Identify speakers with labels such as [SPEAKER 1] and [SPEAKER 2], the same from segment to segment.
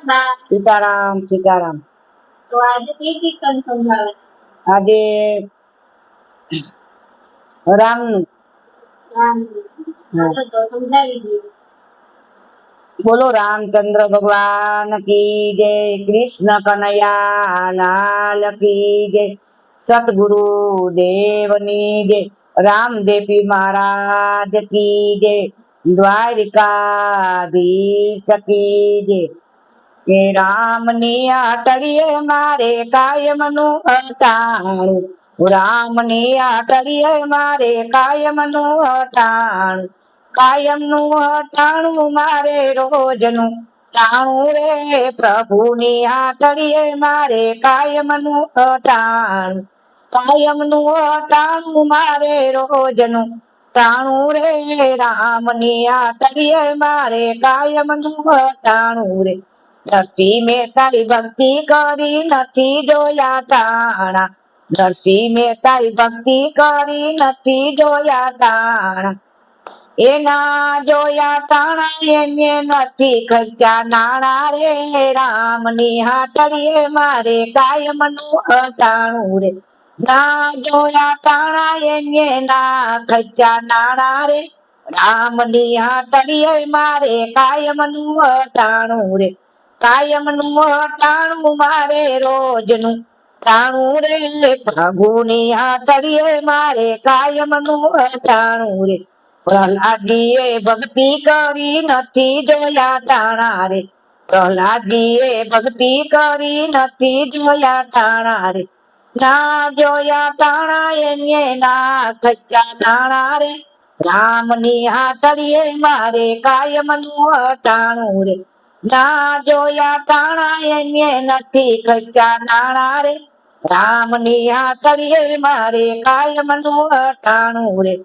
[SPEAKER 1] બા
[SPEAKER 2] સીતારામ સીતારામ।
[SPEAKER 1] તો આજે કઈ કીર્તન સંભળાવે?
[SPEAKER 2] આજે રામનું।
[SPEAKER 1] રામનું।
[SPEAKER 2] હા।
[SPEAKER 1] તો સમજાવી દો।
[SPEAKER 2] बोलो रामचंद्र भगवान की जय, कृष्ण कन्हैया लाल की जय, सतगुरु देवनी जय, रामदेवी महाराज की जय, द्वारिकाधीश की जय। કે રામની આટડીએ મારે કાયમનું અટાણું, રામની આટડીએ મારે કાયમનું અટાણું, કાયમનું અટાણું મારે રોજનું ટાણું રે, પ્રભુની આટડીએ મારે કાયમનું અટાણું, કાયમનું અટાણું મારે રોજનું ટાણું રે, રામની આટડીએ મારે કાયમનું અટાણું રે। નરસિંહ મહેતાની ભક્તિ કરી નથી જોયા તાણા, નરસિંહ મહેતાની ભક્તિ કરી નથી જોયા તાણા, એના જોયા તાણા એને નથી ખર્ચા નાણા રે, રામની હાટડીએ મારે કાયમનું અટાણું રે, ના જોયા તાણા એને ના ખર્ચા નાણા રે, રામની હાટડીએ મારે કાયમનું અટાણું રે, કાયમનું અટાણું મારે રોજનું ટાણું રે, પ્રભુની હાટડીએ મારે કાયમનું અટાણું રે, પ્રહલાદજીએ ભક્તિ કરી નથી જોયા તાણા રે, પ્રહલાદજીએ ભક્તિ કરી નથી જોયા તાણા રે, ના જોયા તાણા એને ના ખચ્ચા નાણા રે, રામની હાટડીએ મારે કાયમનું અટાણું રે, ના જોયા તાણા એને નથી ખર્ચા નાણા રે, રામની હાટડીએ મારે કાયમનું અટાણું રે,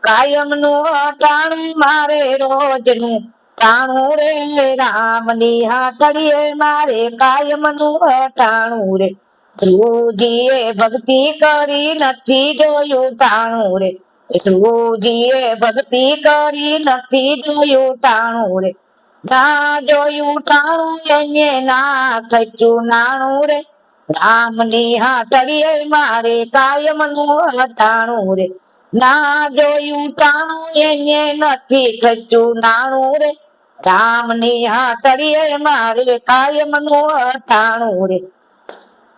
[SPEAKER 2] કાયમનું અટાણું મારે રોજનું ટાણું રે, રામની હાટડીએ મારે કાયમનું અટાણું રે, ધ્રુવજીએ ભક્તિ કરી નથી જોયું ટાણું રે, ધ્રુવજીએ ભક્તિ કરી નથી જોયું ટાણું રે, ના જોયું ટાણું એને ના ખચ્યું નાણું રે, રામની હાટડીએ મારે કાયમનું અટાણું રે, ના જોયું ટાણું એને નથી ખચ્યું નાણું રે, રામની હાટડીએ મારે કાયમનું અટાણું રે,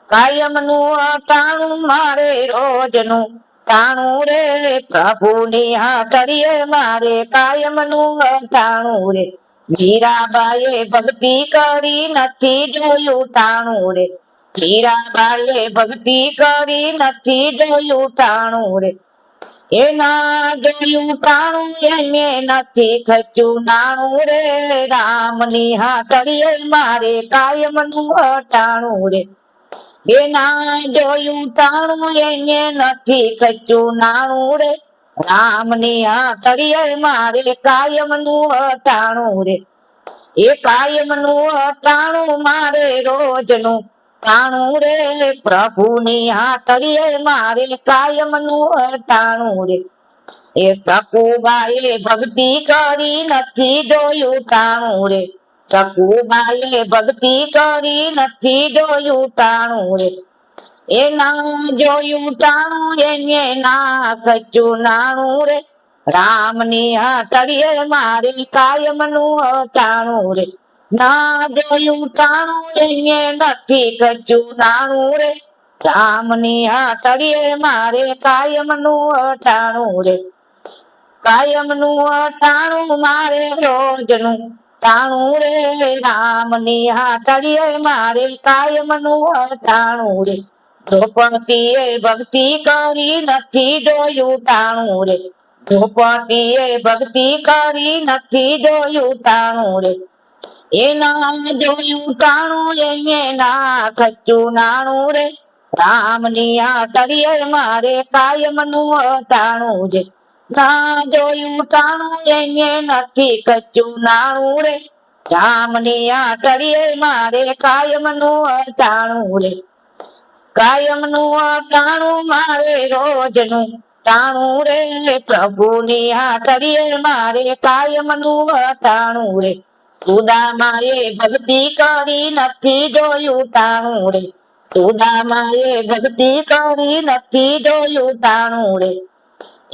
[SPEAKER 2] કાયમનું અટાણું મારે રોજનું ટાણું રે, પ્રભુની હાટડીએ મારે કાયમનું અટાણું રે, મીરાબાઈએ ભક્તિ કરી નથી જોયું ટાણું રે, મીરાબાઈએ ભક્તિ કરી નથી જોયું ટાણું રે, એના જોયું ટાણું એને નથી ખચ્યું નાણું રે, રામની હાટડીએ મારે કાયમનું અટાણું રે, એના જોયું ટાણું એને નથી ખચ્યું નાણું રે, રામની હાટડીએ મારે કાયમનું અટાણું રે, એ કાયમનું અટાણું મારે રોજનું ટાણું રે, પ્રભુની હાટડીએ મારે કાયમનું અટાણું રે, એ સકુબાએ ભક્તિ કરી નથી જોયું ટાણું રે, સકુબાએ ભક્તિ કરી નથી જોયું ટાણું રે, એના જોયું ટાણું એને ના ખચ્યું નાણું રે, રામની હાટડીએ મારે કાયમનું અટાણું રે, ના જોયું ટાણું એને નથી ખચ્યું નાણું રે, રામની હાટડીએ મારે કાયમનું અટાણું રે, કાયમનું અટાણું મારે રોજનું ટાણું રે, રામની હાટડીએ મારે કાયમનું અટાણું રે, દ્રૌપદીએ ભક્તિ કરી નથી જોયું ટાણું રે, દ્રૌપદીએ ભક્તિ કરી નથી જોયું ટાણું રે, એના જોયું ટાણું એને ના ખચ્યું નાણું રે, રામની હાટડીએ મારે કાયમનું અટાણું રે, ના જોયું ટાણું એને નથી ખચ્યું નાણું રે, રામની હાટડીએ મારે કાયમનું અટાણું રે, કાયમનું અટાણું મારે રોજનું ટાણું રે, પ્રભુની હાટડીએ મારે કાયમનું અટાણું રે, સુદામાએ ભક્તિ કરી નથી જોયું ટાણું રે સુદામાએ ભક્તિ કરી નથી જોયું ટાણું રે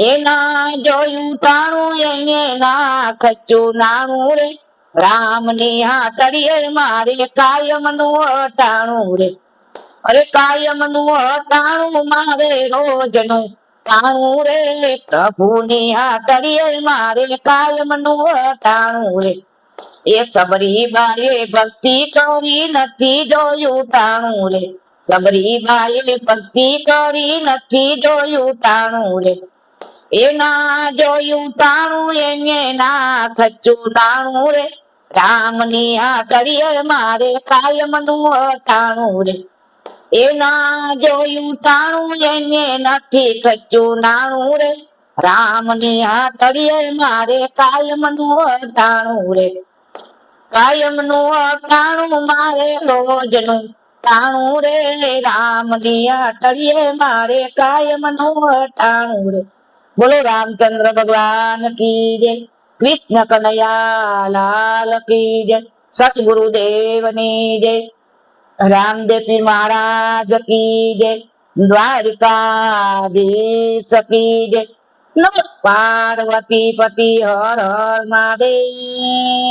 [SPEAKER 2] એના જોયું ટાણું એને ના ખચ્યું નાણું રે રામની હાટડીએ મારે કાયમનું અટાણું રે અરે કાયમનું અટાણું મારે રોજનું ટાણું રે પ્રભુની હાટડીએ મારે કાયમનું અટાણું રે એ સબરીબાએ ભક્તિ કરી નથી જોયું ટાણું રે સબરીબાએ ભક્તિ કરી નથી જોયું ટાણું રે એના જોયું ટાણું એને ના ખચ્યું ટાણું રે રામની હાટડીએ મારે કાયમનું અટાણું રે એના જોયું ટાણું એને નથી ખચ્યું નાણું રે રામની હાટડીએ મારે કાયમનું અટાણું રે કાયમનું અટાણું મારે રોજનું ટાણું રે રામની હાટડીએ મારે કાયમનું અટાણું રે બોલો રામચંદ્ર ભગવાન કી જય કૃષ્ણ કનૈયા લાલ કી જય સતગુરુદેવની જય રામદેવ મહારાજ કી જય દ્વારિકાધીશ કી જય નમઃ પાર્વતી પતિ હર હર મહાદેવ